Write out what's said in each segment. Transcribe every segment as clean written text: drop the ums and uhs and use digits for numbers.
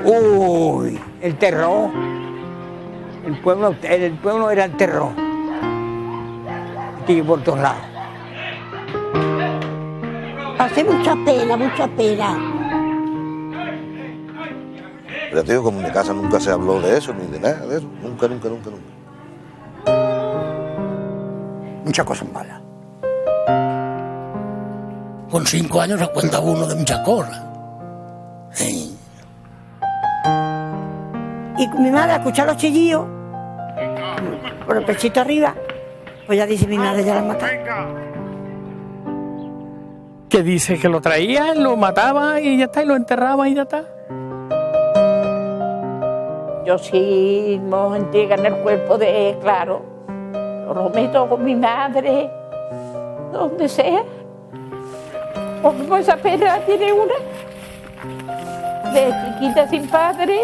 Uy, el terror. El pueblo era el terror. Aquí por todos lados. Hace mucha pena, mucha pena. Pero te digo, como en mi casa nunca se habló de eso, ni de nada de eso. Nunca. Muchas cosas malas. Con 5 años recuerda uno de muchas cosas. Sí. Y mi madre escucha los chillillos, por el pechito arriba, pues ya dice mi madre, ya la mataron. Que dice que lo traían, lo mataba y ya está, y lo enterraba y ya está. Yo sí nos entregan el cuerpo de, claro, lo meto con mi madre, donde sea. Porque esa pena tiene una, de chiquita sin padre,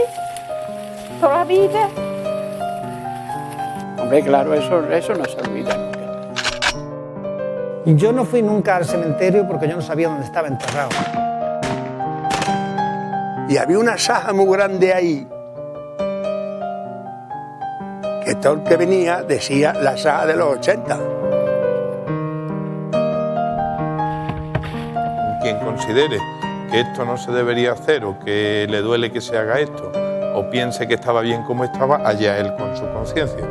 toda la vida. Hombre, claro, eso no se olvida nunca. Yo no fui nunca al cementerio porque yo no sabía dónde estaba enterrado. Y había una saja muy grande ahí, que todo el que venía decía la saja de los 80. Quien considere que esto no se debería hacer o que le duele que se haga esto o piense que estaba bien como estaba, allá él con su conciencia.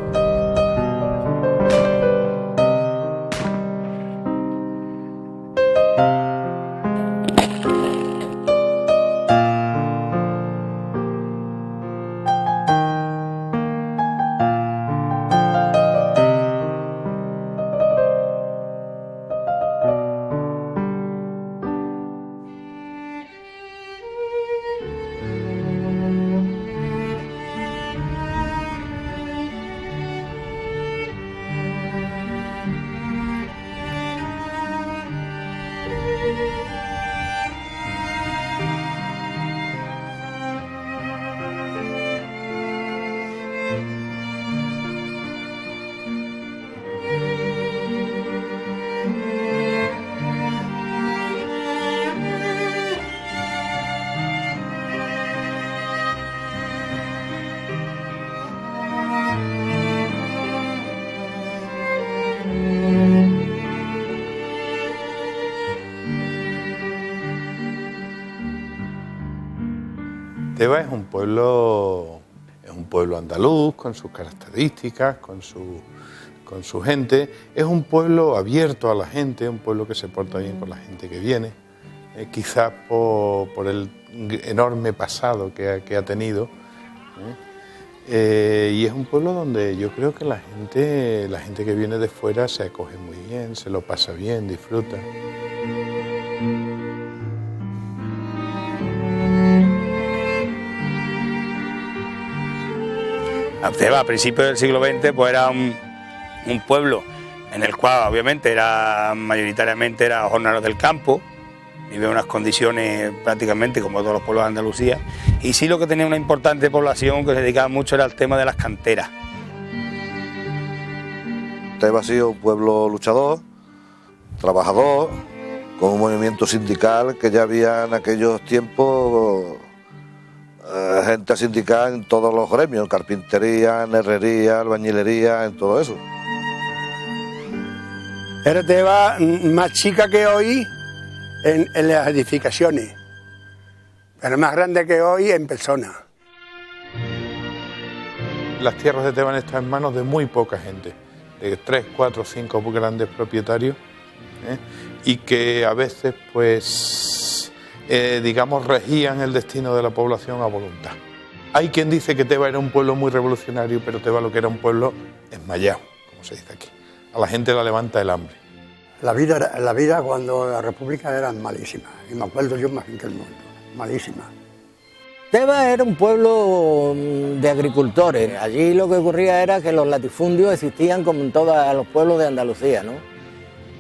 Teba es un pueblo andaluz, con sus características, con su gente. Es un pueblo abierto a la gente, un pueblo que se porta bien con la gente que viene, quizás por el enorme pasado que ha tenido. Y es un pueblo donde yo creo que la gente que viene de fuera se acoge muy bien, se lo pasa bien, disfruta. Teba, a principios del siglo XX, pues era un pueblo en el cual obviamente mayoritariamente era jornaleros del campo, vive en unas condiciones prácticamente como todos los pueblos de Andalucía, y sí lo que tenía una importante población que se dedicaba mucho era el tema de las canteras. Teba ha sido un pueblo luchador, trabajador, con un movimiento sindical que ya había en aquellos tiempos gente sindical en todos los gremios, en carpintería, en herrería, albañilería, en todo eso. Era Teba más chica que hoy en las edificaciones, pero más grande que hoy en persona. Las tierras de Teba están en manos de muy poca gente, de 3, 4, 5 grandes propietarios, y que a veces, pues, digamos, regían el destino de la población a voluntad. Hay quien dice que Teba era un pueblo muy revolucionario, pero Teba lo que era un pueblo esmayado, como se dice aquí. A la gente la levanta el hambre. La vida cuando la República era malísima, y me acuerdo yo más bien que el mundo, malísima. Teba era un pueblo de agricultores. Allí lo que ocurría era que los latifundios existían como en todos los pueblos de Andalucía, ¿no?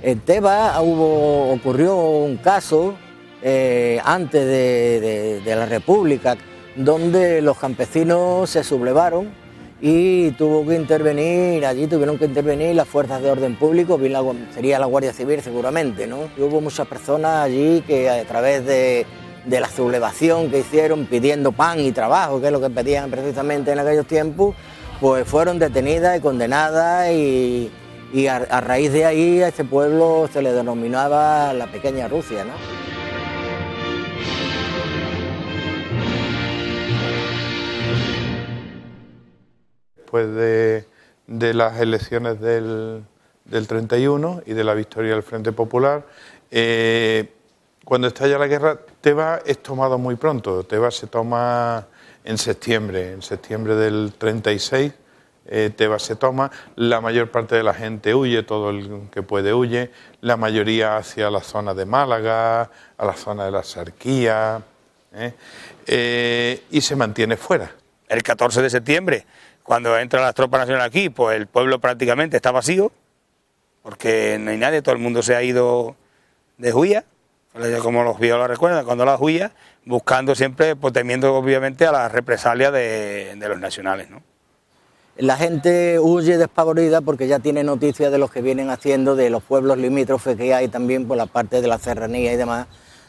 En Teba ocurrió un caso antes de la República, donde los campesinos se sublevaron y tuvieron que intervenir las fuerzas de orden público, sería la Guardia Civil seguramente, ¿no? Y hubo muchas personas allí que a través de de la sublevación que hicieron pidiendo pan y trabajo, que es lo que pedían precisamente en aquellos tiempos, pues fueron detenidas y condenadas y a raíz de ahí a ese pueblo se le denominaba la pequeña Rusia, ¿no? Después de las elecciones del 31 y de la victoria del Frente Popular, cuando estalla la guerra, Teba es tomado muy pronto. Teba se toma en septiembre del 36, Teba se toma, la mayor parte de la gente huye, todo el que puede huye, la mayoría hacia la zona de Málaga, a la zona de la Sarquía, y se mantiene fuera. El 14 de septiembre, cuando entran las tropas nacionales aquí, pues el pueblo prácticamente está vacío, porque no hay nadie, todo el mundo se ha ido de huía, como los viejos lo recuerdan, cuando las huía, buscando siempre, pues temiendo obviamente a las represalias de los nacionales, ¿no? La gente huye despavorida porque ya tiene noticias de los que vienen haciendo, de los pueblos limítrofes que hay también por la parte de la serranía y demás,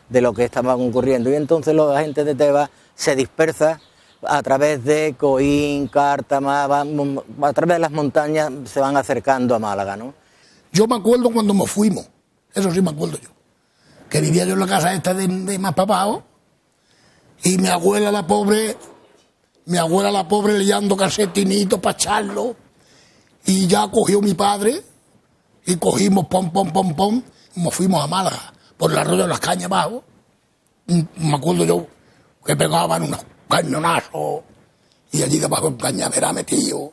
de lo que estaba ocurriendo. Y entonces la gente de Teba se dispersa a través de Coín, Cártama, a través de las montañas se van acercando a Málaga, ¿no? Yo me acuerdo cuando nos fuimos, eso sí me acuerdo yo, que vivía yo en la casa esta de más para abajo, y mi abuela la pobre leyendo calcetinitos para echarlo, y ya cogió mi padre, y cogimos nos fuimos a Málaga, por el arroyo de las Cañas abajo, me acuerdo yo que pegaban unos cañonazos, y allí debajo en Cañaveral metido,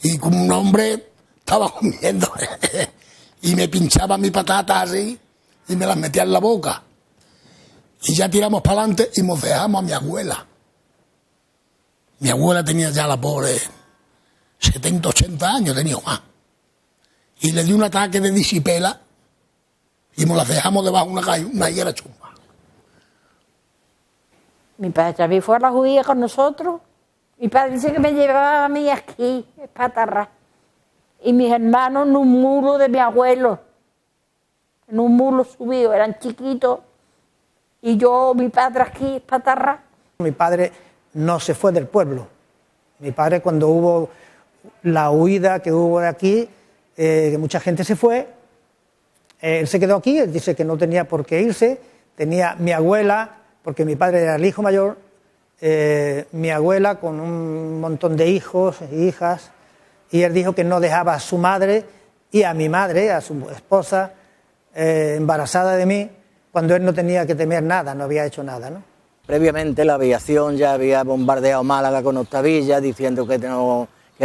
y como un hombre estaba comiendo, y me pinchaba mi patata así, y me las metía en la boca, y ya tiramos para adelante y nos dejamos a mi abuela. Mi abuela tenía ya la pobre 70, 80 años, tenía más, y le dio un ataque de disipela, y nos las dejamos debajo de una higuera chumba. Mi padre también fue a la judía con nosotros. Mi padre dice que me llevaba a mí aquí, Espatarrá. Y mis hermanos en un mulo de mi abuelo. En un mulo subido, eran chiquitos. Y yo, mi padre aquí, Espatarrá. Mi padre no se fue del pueblo. Mi padre, cuando hubo la huida que hubo de aquí, que mucha gente se fue, él se quedó aquí, él dice que no tenía por qué irse. Tenía mi abuela, porque mi padre era el hijo mayor, mi abuela con un montón de hijos e hijas, y él dijo que no dejaba a su madre y a mi madre, a su esposa, embarazada de mí, cuando él no tenía que temer nada, no había hecho nada, ¿no? Previamente la aviación ya había bombardeado Málaga con octavillas, diciendo que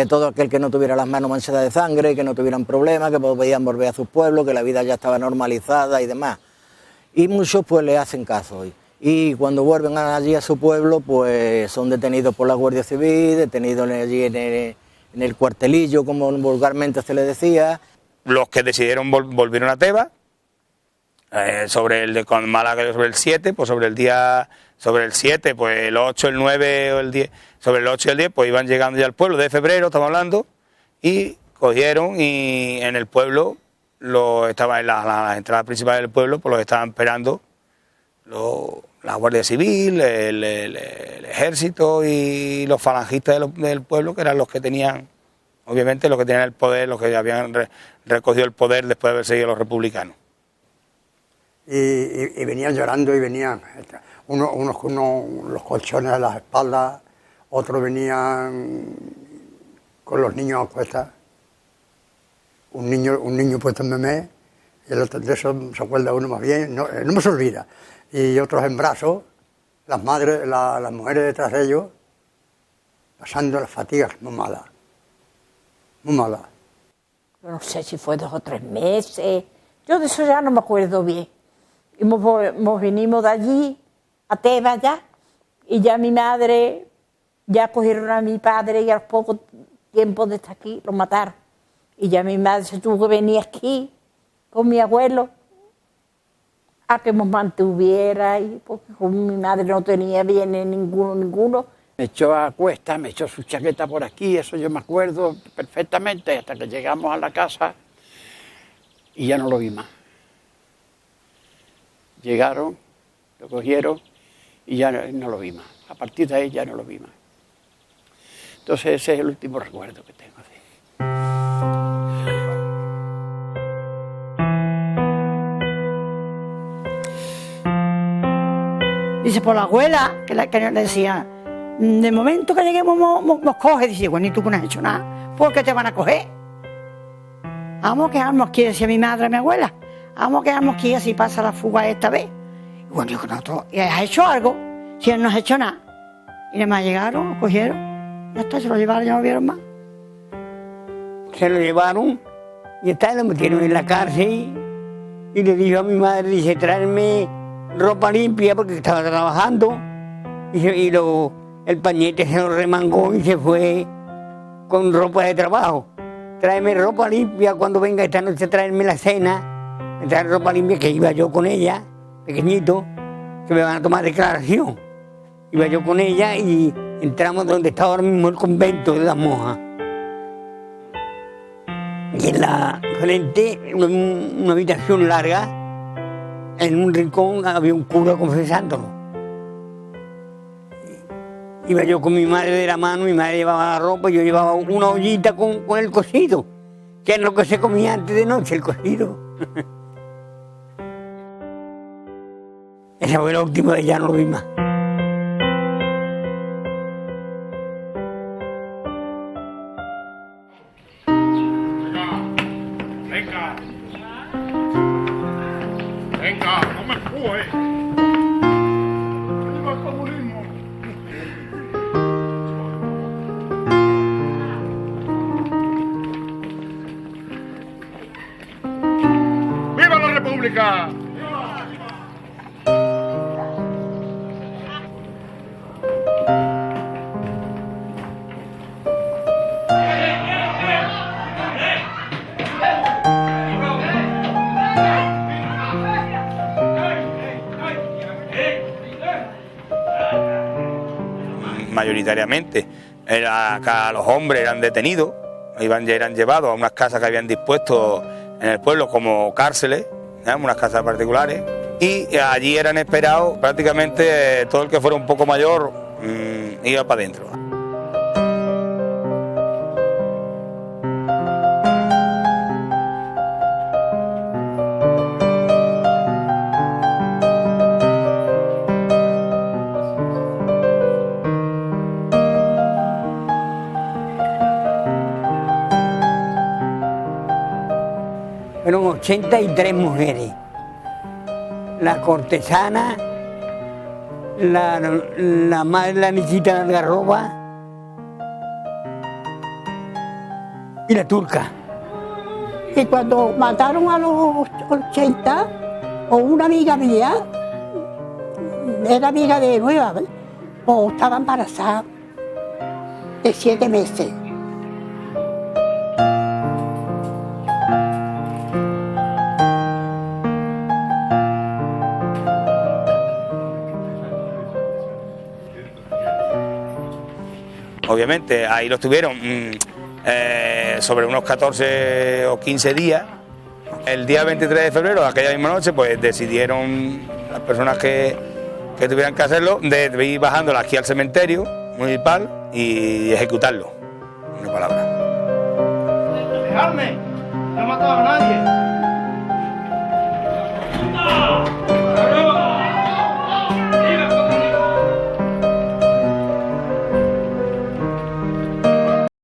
todo aquel que no tuviera las manos manchadas de sangre, que no tuvieran problemas, que podían volver a sus pueblos, que la vida ya estaba normalizada y demás. Y muchos pues le hacen caso hoy. Y cuando vuelven allí a su pueblo, pues son detenidos por la Guardia Civil, detenidos allí en el cuartelillo, como vulgarmente se le decía. Los que decidieron volvieron a Teba, con Málaga sobre el 7, pues sobre el 7, pues el 8, el 9 o el 10, sobre el 8 y el 10, pues iban llegando ya al pueblo de febrero, estamos hablando, y cogieron y en el pueblo, estaba en las entradas principales del pueblo, pues los estaban esperando la Guardia Civil, el ejército y los falangistas del pueblo, que eran los que tenían, obviamente, los que tenían el poder, los que habían recogido el poder después de haber seguido a los republicanos. Y venían llorando y venían, unos con los colchones a las espaldas, otros venían con los niños a cuestas, un niño puesto en memé, y el otro, de eso se acuerda uno más bien, no me se olvida, y otros en brazos, las madres, las mujeres detrás de ellos, pasando las fatigas muy malas, muy malas. No sé si fue 2 o 3 meses, yo de eso ya no me acuerdo bien. Y nos venimos de allí a Teba ya, y ya mi madre, ya cogieron a mi padre y a los pocos tiempos de estar aquí lo mataron. Y ya mi madre se tuvo que venir aquí con mi abuelo a que nos mantuviera, y porque como mi madre no tenía bienes ninguno. Me echó a cuesta, me echó su chaqueta por aquí, eso yo me acuerdo perfectamente, hasta que llegamos a la casa y ya no lo vi más. Llegaron, lo cogieron y ya no lo vi más. A partir de ahí ya no lo vi más. Entonces ese es el último recuerdo que tengo de él. Dice, por la abuela, que le decía, de momento que lleguemos nos coge. Dice, bueno, ¿y tú que no has hecho nada? ¿Por qué te van a coger? Vamos a quedarnos aquí, decía mi madre, mi abuela. Vamos a quedarnos aquí, así pasa la fuga esta vez. Y bueno, digo, nosotros, ¿y has hecho algo? Si él no has hecho nada. Y nada más llegaron, lo cogieron, ya está, se lo llevaron, ya no vieron más. Se lo llevaron y lo metieron en la cárcel y le dijo a mi madre, dice, tráeme ropa limpia porque estaba trabajando. Y luego el pañete se lo remangó y se fue con ropa de trabajo. Tráeme ropa limpia cuando venga esta noche, tráeme la cena. Me trae ropa limpia, que iba yo con ella, pequeñito, que me van a tomar declaración. Iba yo con ella y entramos donde está ahora mismo el convento de las monjas. Y en la frente, una habitación larga, en un rincón había un cura confesándolo. Iba yo con mi madre de la mano, mi madre llevaba la ropa, yo llevaba una ollita con el cocido, que es lo que se comía antes de noche, el cocido. Esa fue la última vez, ya no lo vi más. Venga, no me empuje. ¡Viva el comunismo! ¡Viva la República! Mayoritariamente acá los hombres eran detenidos, eran llevados a unas casas que habían dispuesto en el pueblo como cárceles, unas casas particulares, y allí eran esperados prácticamente todo el que fuera un poco mayor iba para adentro. Fueron 83 mujeres, la cortesana, la madre de la niñita de Algarroba y la turca. Y cuando mataron a los 80, o una amiga mía, era amiga de Nueva, o estaba embarazada de 7 meses. Obviamente, ahí los tuvieron sobre unos 14 o 15 días. El día 23 de febrero, aquella misma noche, pues decidieron las personas que tuvieran que hacerlo, de ir bajándola aquí al cementerio municipal y ejecutarlo. Una palabra. ¡Dejadme! No he matado a nadie.